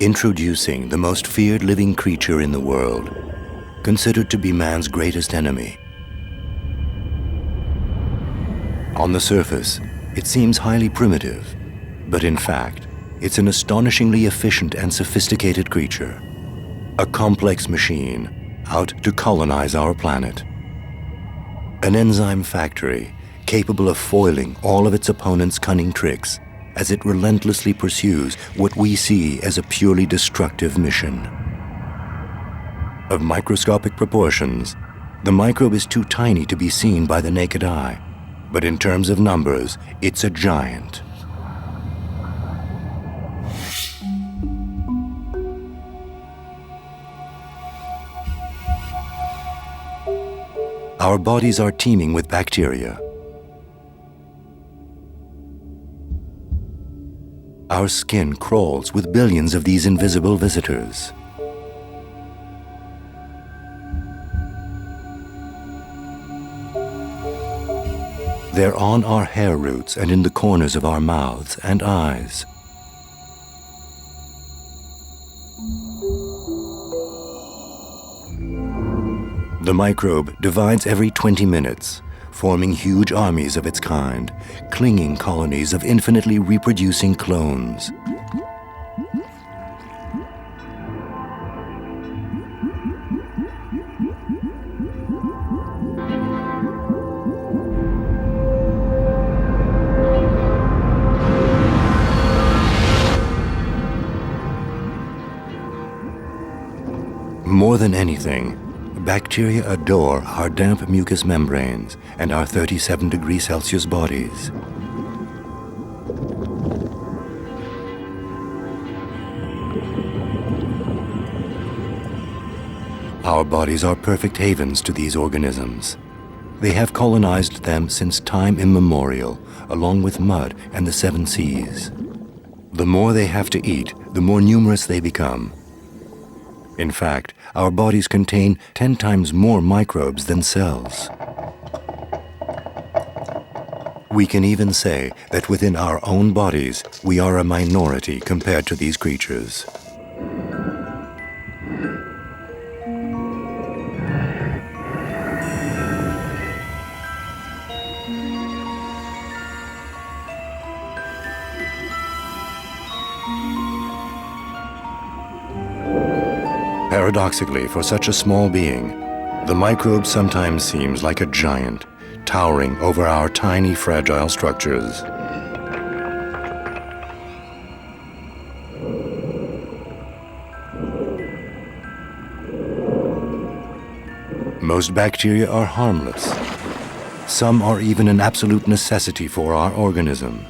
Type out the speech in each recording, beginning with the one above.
Introducing the most feared living creature in the world, considered to be man's greatest enemy. On the surface, it seems highly primitive, but in fact, it's an astonishingly efficient and sophisticated creature. A complex machine out to colonize our planet. An enzyme factory capable of foiling all of its opponent's cunning tricks as it relentlessly pursues what we see as a purely destructive mission. Of microscopic proportions, the microbe is too tiny to be seen by the naked eye, but in terms of numbers, it's a giant. Our bodies are teeming with bacteria. Our skin crawls with billions of these invisible visitors. They're on our hair roots and in the corners of our mouths and eyes. The microbe divides every 20 minutes, forming huge armies of its kind, clinging colonies of infinitely reproducing clones. More than anything, bacteria adore our damp mucous membranes and our 37°C bodies. Our bodies are perfect havens to these organisms. They have colonized them since time immemorial, along with mud and the 7 seas. The more they have to eat, the more numerous they become. In fact, our bodies contain 10 times more microbes than cells. We can even say that within our own bodies, we are a minority compared to these creatures. Paradoxically, for such a small being, the microbe sometimes seems like a giant, towering over our tiny, fragile structures. Most bacteria are harmless. Some are even an absolute necessity for our organism.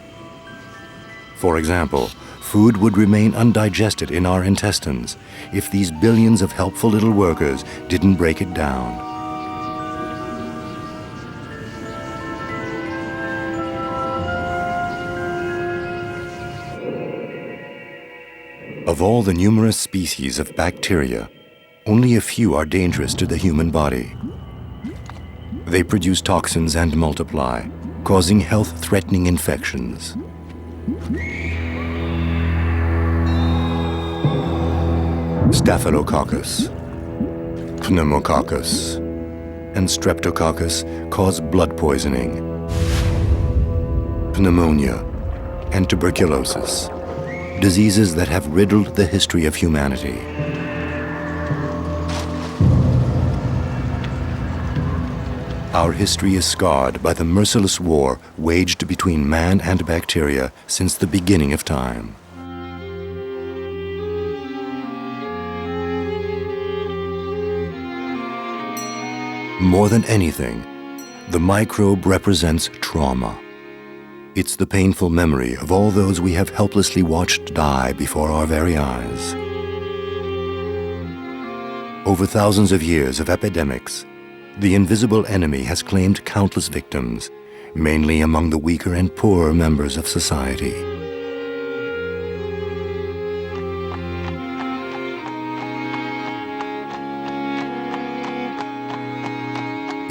For example, food would remain undigested in our intestines if these billions of helpful little workers didn't break it down. Of all the numerous species of bacteria, only a few are dangerous to the human body. They produce toxins and multiply, causing health-threatening infections. Staphylococcus, pneumococcus, and streptococcus cause blood poisoning, pneumonia, and tuberculosis, diseases that have riddled the history of humanity. Our history is scarred by the merciless war waged between man and bacteria since the beginning of time. More than anything, the microbe represents trauma. It's the painful memory of all those we have helplessly watched die before our very eyes. Over thousands of years of epidemics, the invisible enemy has claimed countless victims, mainly among the weaker and poorer members of society.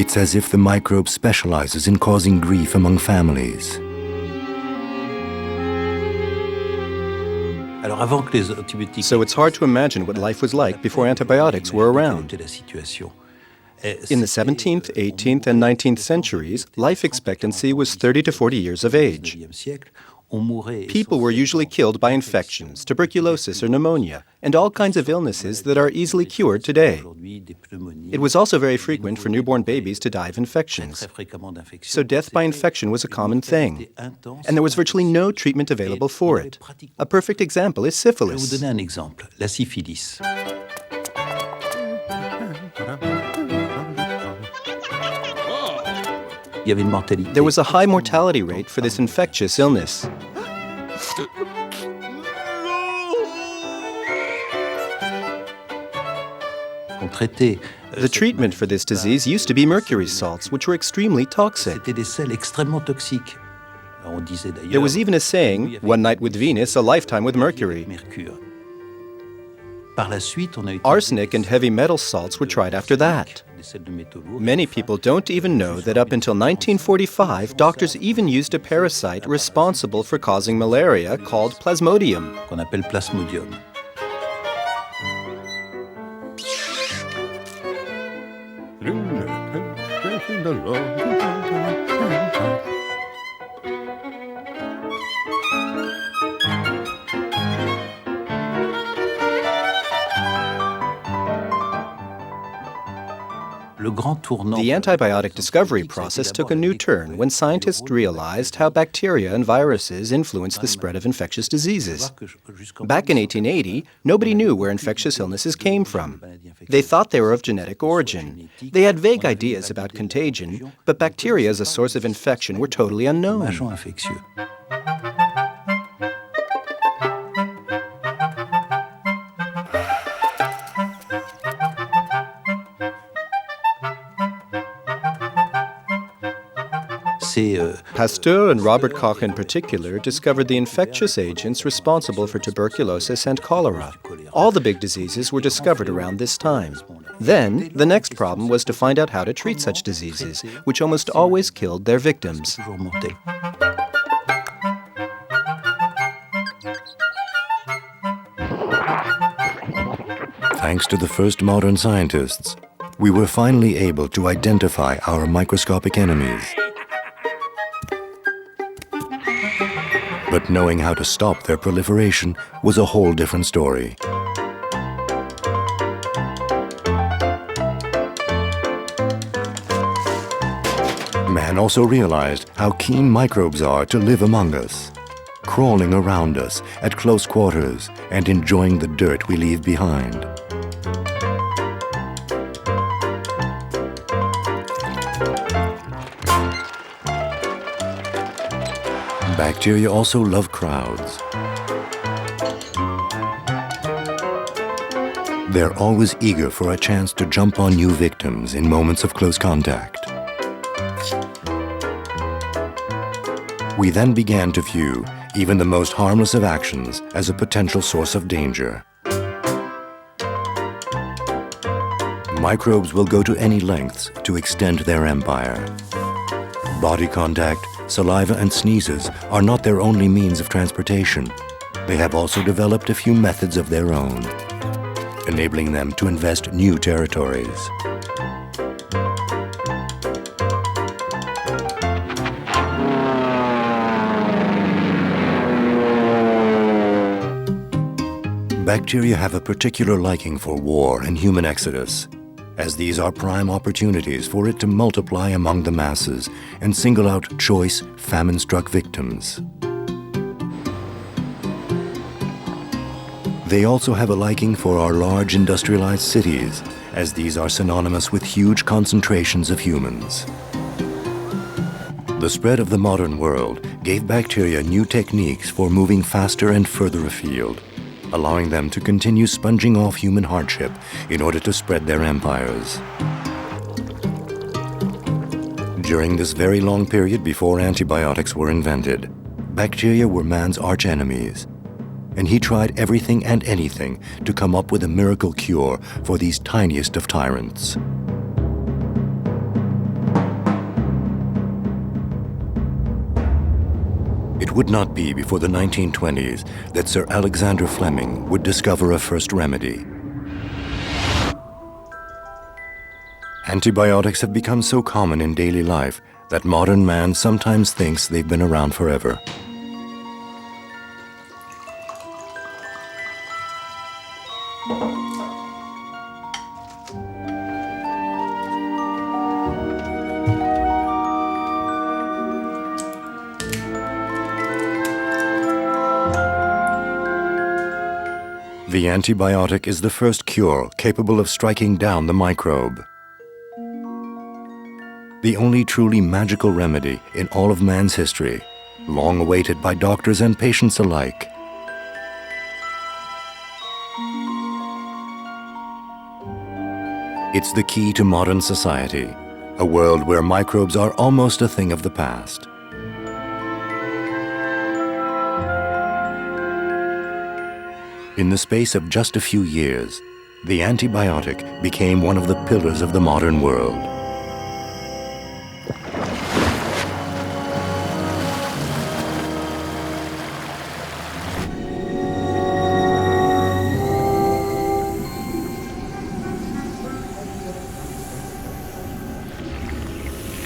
It's as if the microbe specializes in causing grief among families. So it's hard to imagine what life was like before antibiotics were around. In the 17th, 18th, and 19th centuries, life expectancy was 30 to 40 years of age. People were usually killed by infections, tuberculosis or pneumonia, and all kinds of illnesses that are easily cured today. It was also very frequent for newborn babies to die of infections. So death by infection was a common thing, and there was virtually no treatment available for it. A perfect example is syphilis. There was a high mortality rate for this infectious illness. The treatment for this disease used to be mercury salts, which were extremely toxic. There was even a saying, "One night with Venus, a lifetime with Mercury." Arsenic and heavy metal salts were tried after that. Many people don't even know that up until 1945, doctors even used a parasite responsible for causing malaria called Plasmodium. The antibiotic discovery process took a new turn when scientists realized how bacteria and viruses influence the spread of infectious diseases. Back in 1880, nobody knew where infectious illnesses came from. They thought they were of genetic origin. They had vague ideas about contagion, but bacteria as a source of infection were totally unknown. Pasteur and Robert Koch in particular discovered the infectious agents responsible for tuberculosis and cholera. All the big diseases were discovered around this time. Then, the next problem was to find out how to treat such diseases, which almost always killed their victims. Thanks to the first modern scientists, we were finally able to identify our microscopic enemies. But knowing how to stop their proliferation was a whole different story. Man also realized how keen microbes are to live among us, crawling around us at close quarters and enjoying the dirt we leave behind. Bacteria also love crowds. They're always eager for a chance to jump on new victims in moments of close contact. We then began to view even the most harmless of actions as a potential source of danger. Microbes will go to any lengths to extend their empire. Body contact, saliva and sneezes are not their only means of transportation. They have also developed a few methods of their own, enabling them to invest new territories. Bacteria have a particular liking for war and human exodus, as these are prime opportunities for it to multiply among the masses and single out choice, famine-struck victims. They also have a liking for our large industrialized cities, as these are synonymous with huge concentrations of humans. The spread of the modern world gave bacteria new techniques for moving faster and further afield, allowing them to continue sponging off human hardship in order to spread their empires. During this very long period before antibiotics were invented, bacteria were man's archenemies, and he tried everything and anything to come up with a miracle cure for these tiniest of tyrants. It It would not be before the 1920s that Sir Alexander Fleming would discover a first remedy. Antibiotics have become so common in daily life that modern man sometimes thinks they've been around forever. The antibiotic is the first cure capable of striking down the microbe. The only truly magical remedy in all of man's history, long awaited by doctors and patients alike. It's the key to modern society, a world where microbes are almost a thing of the past. In the space of just a few years, the antibiotic became one of the pillars of the modern world.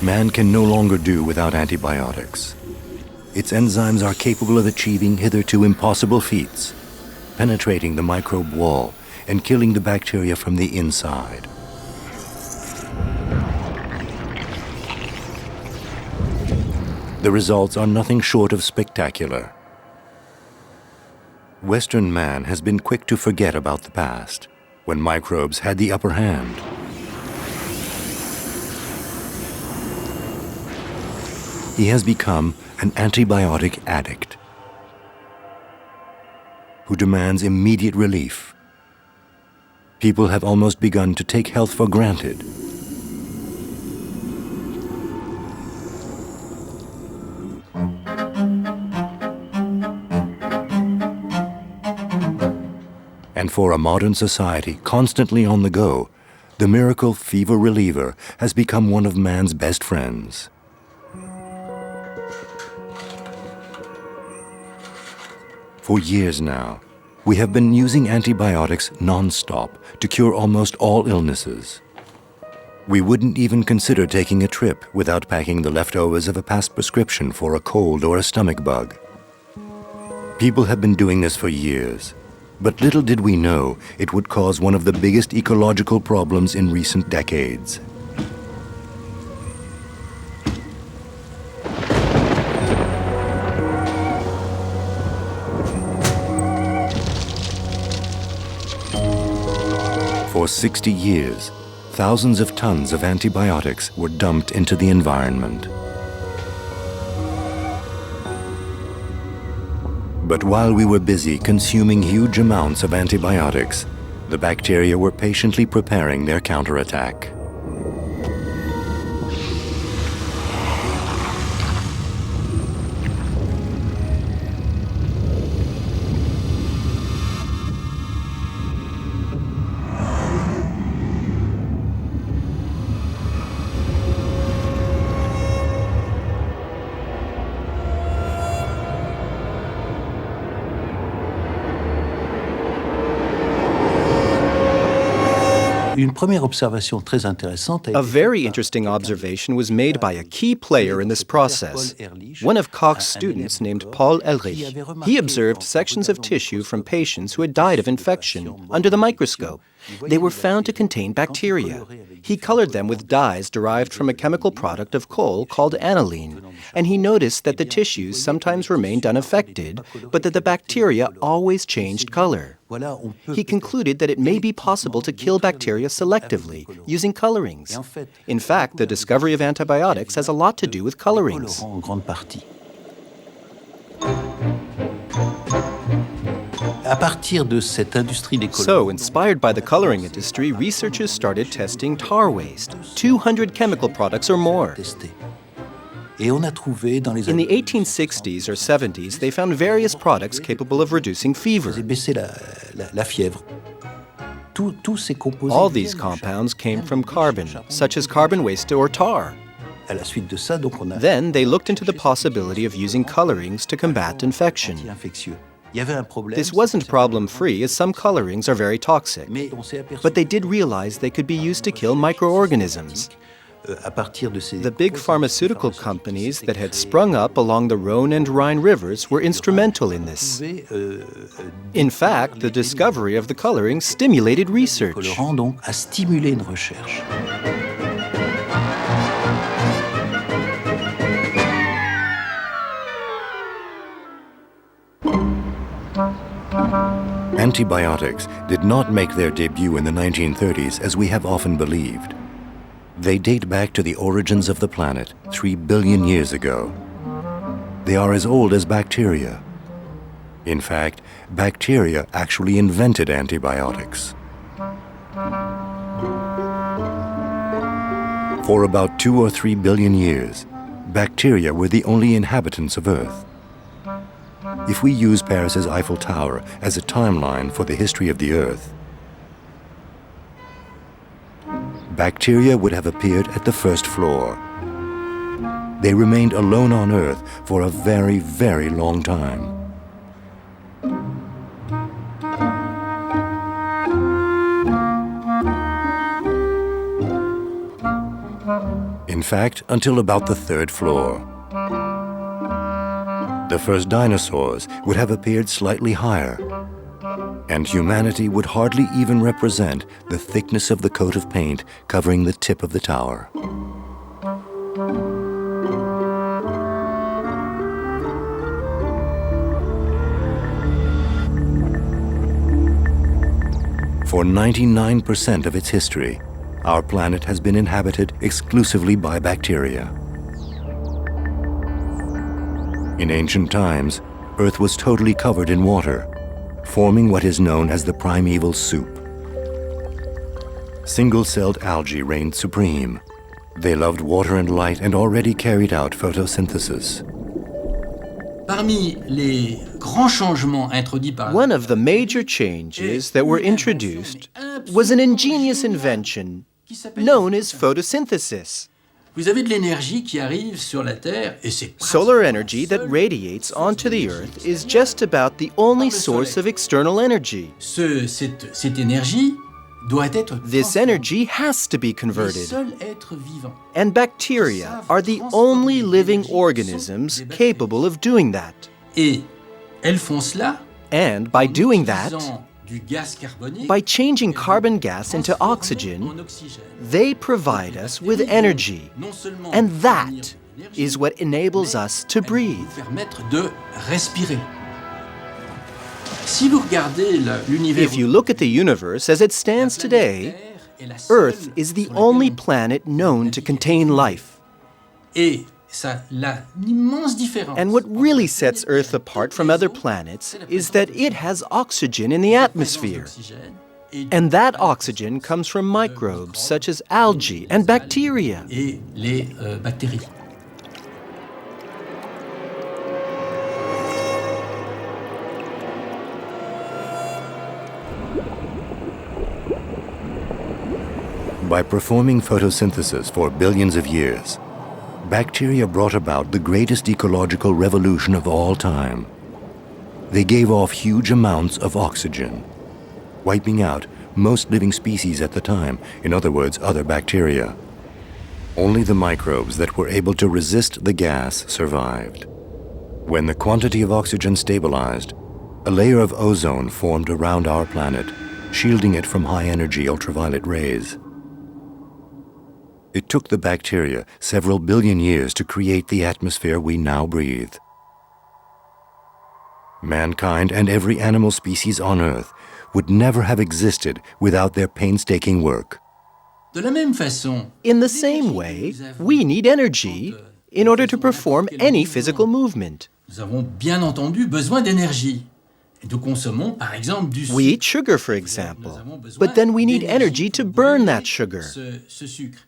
Man can no longer do without antibiotics. Its enzymes are capable of achieving hitherto impossible feats, penetrating the microbe wall and killing the bacteria from the inside. The results are nothing short of spectacular. Western man has been quick to forget about the past, when microbes had the upper hand. He has become an antibiotic addict who demands immediate relief. People have almost begun to take health for granted. And for a modern society constantly on the go, the miracle fever reliever has become one of man's best friends. For years now, we have been using antibiotics non-stop to cure almost all illnesses. We wouldn't even consider taking a trip without packing the leftovers of a past prescription for a cold or a stomach bug. People have been doing this for years, but little did we know it would cause one of the biggest ecological problems in recent decades. For 60 years, thousands of tons of antibiotics were dumped into the environment. But while we were busy consuming huge amounts of antibiotics, the bacteria were patiently preparing their counterattack. A very interesting observation was made by a key player in this process, one of Koch's students named Paul Ehrlich. He observed sections of tissue from patients who had died of infection under the microscope. They were found to contain bacteria. He colored them with dyes derived from a chemical product of coal called aniline, and he noticed that the tissues sometimes remained unaffected, but that the bacteria always changed color. He concluded that it may be possible to kill bacteria selectively using colorings. In fact, the discovery of antibiotics has a lot to do with colorings. So, inspired by the coloring industry, researchers started testing tar waste, 200 chemical products or more. In the 1860s or 70s, they found various products capable of reducing fever. All these compounds came from carbon, such as carbon waste or tar. Then they looked into the possibility of using colorings to combat infection. This wasn't problem-free, as some colorings are very toxic. But they did realize they could be used to kill microorganisms. The big pharmaceutical companies that had sprung up along the Rhone and Rhine rivers were instrumental in this. In fact, the discovery of the coloring stimulated research. Antibiotics did not make their debut in the 1930s as we have often believed. They date back to the origins of the planet 3 billion years ago. They are as old as bacteria. In fact, bacteria actually invented antibiotics. For about 2 or 3 billion years, bacteria were the only inhabitants of Earth. If we use Paris's Eiffel Tower as a timeline for the history of the Earth, bacteria would have appeared at the first floor. They remained alone on Earth for a very, very long time. In fact, until about the third floor. The first dinosaurs would have appeared slightly higher, and humanity would hardly even represent the thickness of the coat of paint covering the tip of the tower. For 99% of its history, our planet has been inhabited exclusively by bacteria. In ancient times, Earth was totally covered in water, forming what is known as the primeval soup. Single-celled algae reigned supreme. They loved water and light and already carried out photosynthesis. One of the major changes that were introduced was an ingenious invention known as photosynthesis. Solar energy that radiates onto the Earth is just about the only source of external energy. This energy has to be converted. And bacteria are the only living organisms capable of doing that. And by doing that, by changing carbon gas into oxygen, they provide us with energy. And that is what enables us to breathe. If you look at the universe as it stands today, Earth is the only planet known to contain life. And what really sets Earth apart from other planets is that it has oxygen in the atmosphere. And that oxygen comes from microbes such as algae and bacteria. By performing photosynthesis for billions of years, bacteria brought about the greatest ecological revolution of all time. They gave off huge amounts of oxygen, wiping out most living species at the time, in other words, other bacteria. Only the microbes that were able to resist the gas survived. When the quantity of oxygen stabilized, a layer of ozone formed around our planet, shielding it from high-energy ultraviolet rays. It took the bacteria several billion years to create the atmosphere we now breathe. Mankind and every animal species on Earth would never have existed without their painstaking work. In the same way, we need energy in order to perform any physical movement. We eat sugar, for example, but then we need energy to burn that sugar.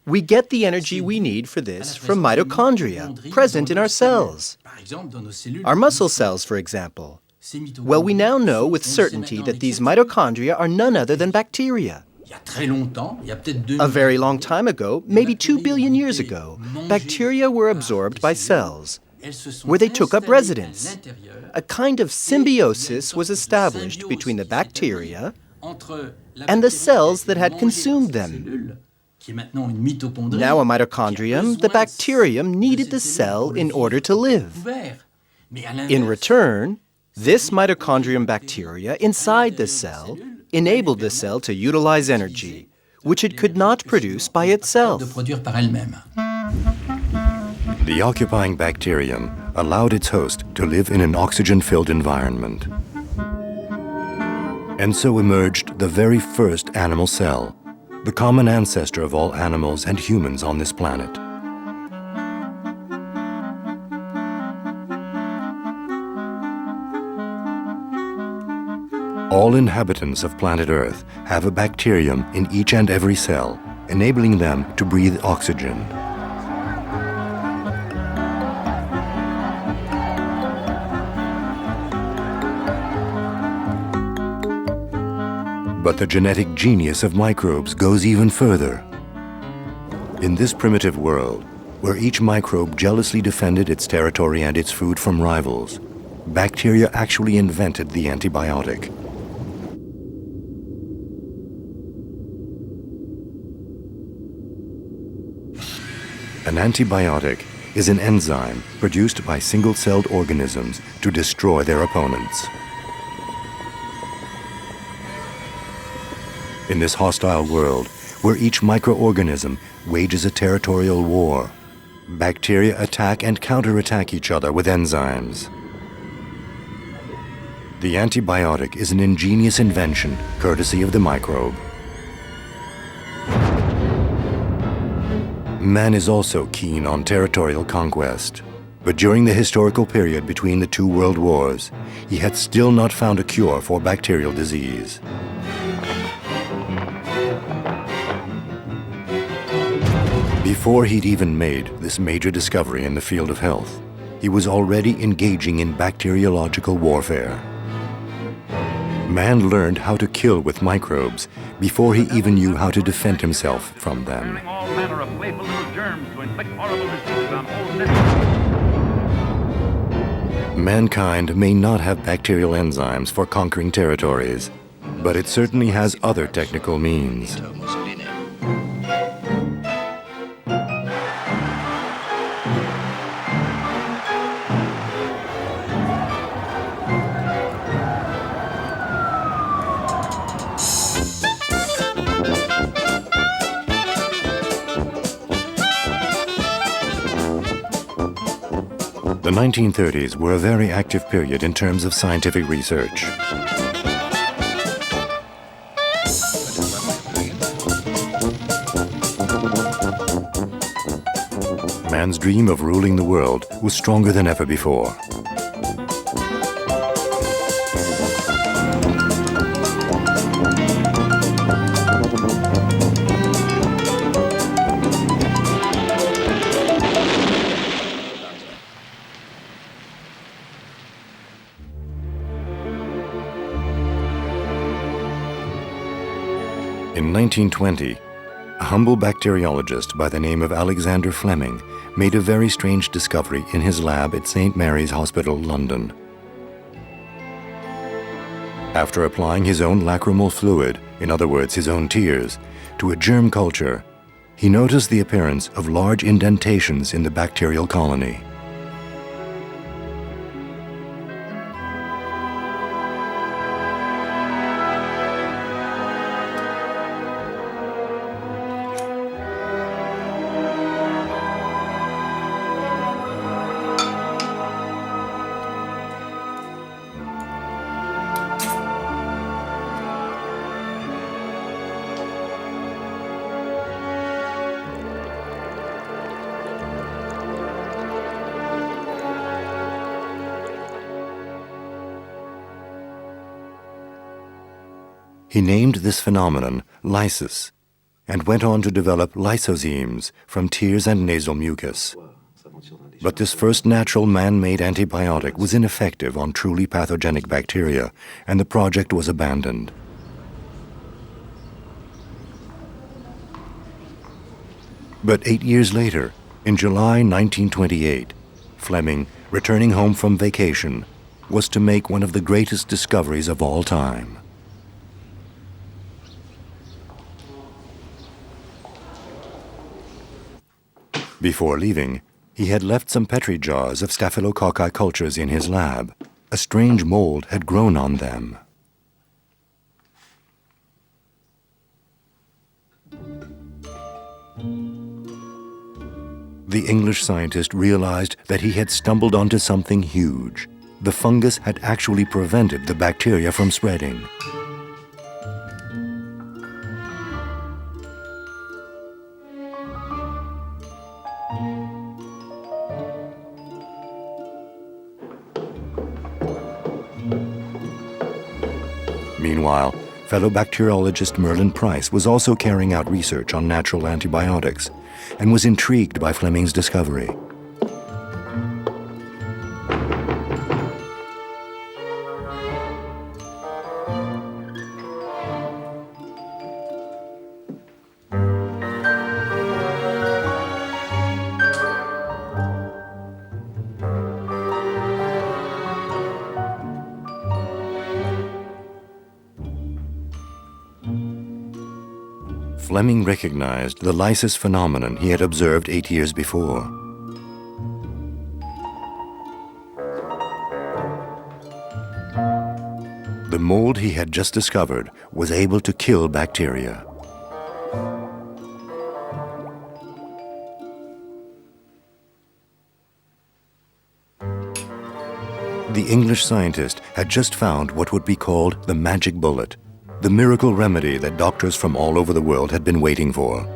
We get the energy we need for this from mitochondria, present in our cells. Our muscle cells, for example. Well, we now know with certainty that these mitochondria are none other than bacteria. A very long time ago, maybe 2 billion years ago, bacteria were absorbed by cells, where they took up residence. A kind of symbiosis was established between the bacteria and the cells that had consumed them. Now a mitochondrium, the bacterium needed the cell in order to live. In return, this mitochondrium bacteria inside the cell enabled the cell to utilize energy, which it could not produce by itself. The occupying bacterium allowed its host to live in an oxygen-filled environment. And so emerged the very first animal cell, the common ancestor of all animals and humans on this planet. All inhabitants of planet Earth have a bacterium in each and every cell, enabling them to breathe oxygen. But the genetic genius of microbes goes even further. In this primitive world, where each microbe jealously defended its territory and its food from rivals, bacteria actually invented the antibiotic. An antibiotic is an enzyme produced by single-celled organisms to destroy their opponents. In this hostile world, where each microorganism wages a territorial war, bacteria attack and counterattack each other with enzymes. The antibiotic is an ingenious invention, courtesy of the microbe. Man is also keen on territorial conquest, but during the historical period between the two world wars, he had still not found a cure for bacterial disease. Before he'd even made this major discovery in the field of health, he was already engaging in bacteriological warfare. Man learned how to kill with microbes before he even knew how to defend himself from them. All manner of playful little germs to inflict horrible diseases on whole networks. Mankind may not have bacterial enzymes for conquering territories, but it certainly has other technical means. The 1930s were a very active period in terms of scientific research. Man's dream of ruling the world was stronger than ever before. In 1920, a humble bacteriologist by the name of Alexander Fleming made a very strange discovery in his lab at St. Mary's Hospital, London. After applying his own lacrimal fluid, in other words his own tears, to a germ culture, he noticed the appearance of large indentations in the bacterial colony. He named this phenomenon lysis and went on to develop lysozymes from tears and nasal mucus. But this first natural man-made antibiotic was ineffective on truly pathogenic bacteria, and the project was abandoned. But 8 years later, in July 1928, Fleming, returning home from vacation, was to make one of the greatest discoveries of all time. Before leaving, he had left some Petri jars of staphylococci cultures in his lab. A strange mold had grown on them. The English scientist realized that he had stumbled onto something huge. The fungus had actually prevented the bacteria from spreading. Meanwhile, fellow bacteriologist Merlin Price was also carrying out research on natural antibiotics and was intrigued by Fleming's discovery. Fleming recognized the lysis phenomenon he had observed 8 years before. The mold he had just discovered was able to kill bacteria. The English scientist had just found what would be called the magic bullet, the miracle remedy that doctors from all over the world had been waiting for.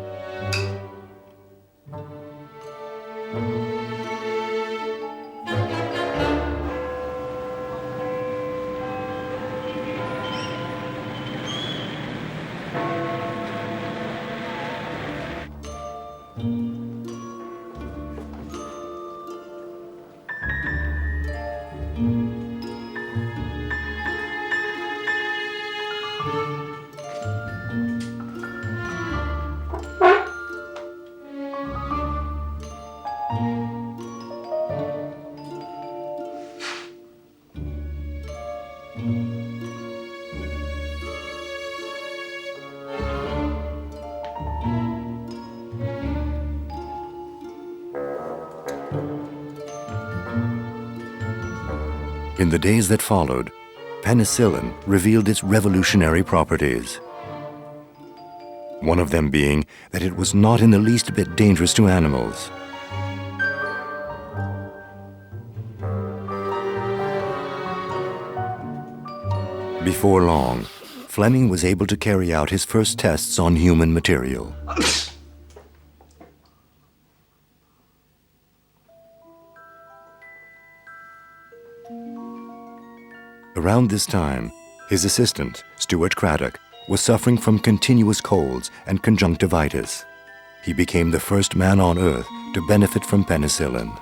In the days that followed, penicillin revealed its revolutionary properties. One of them being that it was not in the least bit dangerous to animals. Before long, Fleming was able to carry out his first tests on human material. Around this time, his assistant, Stuart Craddock, was suffering from continuous colds and conjunctivitis. He became the first man on Earth to benefit from penicillin.